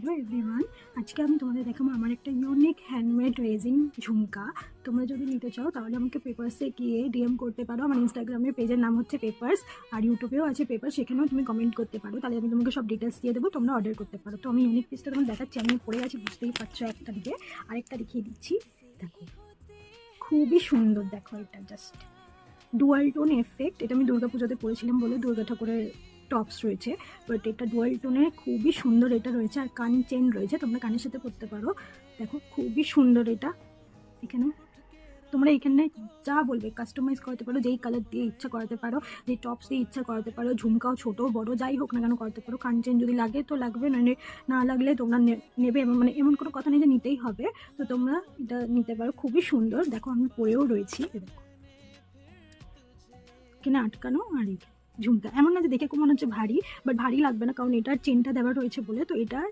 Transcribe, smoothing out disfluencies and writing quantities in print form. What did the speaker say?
Hello everyone, আজকে আমি তোমাদের দেখাবো আমার একটা ইউনিক হ্যান্ডমেড রেজিং ঝুমকা। তোমরা যদি নিতে চাও তাহলে আমাকে পেপারসে গিয়ে ডিএম করতে পারো। আমার ইনস্টাগ্রামের পেজের নাম হচ্ছে পেপারস, আর ইউটিউবেও আছে পেপার, সেখানেও তুমি কমেন্ট করতে পারো, তাহলে আমি তোমাকে সব ডিটেলস দিয়ে দেবো, তোমরা অর্ডার করতে পারো। তো আমি ইউনিক পিসটা তোমার দেখাচ্ছি, আমি পরে আছি বুঝতেই পারছো। একটা দিকে আরেকটা দেখিয়ে দিচ্ছি, দেখো খুবই সুন্দর। দেখো এটা জাস্ট ডুয়াল টোন এফেক্ট, এটা আমি দুর্গাপুজোতে পরেছিলাম বলে দুর্গা ঠাকুরের টপস রয়েছে, বাট এটা ডুয়াল টোনে খুবই সুন্দর এটা রয়েছে। আর কান চেন রয়েছে, তোমরা কানের সাথে পরতে পারো। দেখো খুবই সুন্দর এটা। এখানে তোমরা এখানে যা বলবে কাস্টমাইজ করাতে পারো, যেই কালার দিয়ে ইচ্ছা করাতে পারো, যেই টপস দিয়ে ইচ্ছা করাতে পারো, ঝুমকাও ছোটো বড় যাই হোক না কেন করাতে পারো। কান চেন যদি লাগে তো লাগবে, মানে না লাগলে তোমরা নেবে, মানে এমন কোনো কথা নেই যে নিতেই হবে। তো তোমরা এটা নিতে পারো, খুবই সুন্দর। দেখো আমি পরেও রয়েছি, দেখো কিনা আটকানো। আর এই ঝুমকা এমন না যে দেখে মনে হচ্ছে ভারী, বাট ভারী লাগবে না, কারণ এটার চেনটা দেওয়া রয়েছে বলে। তো এটার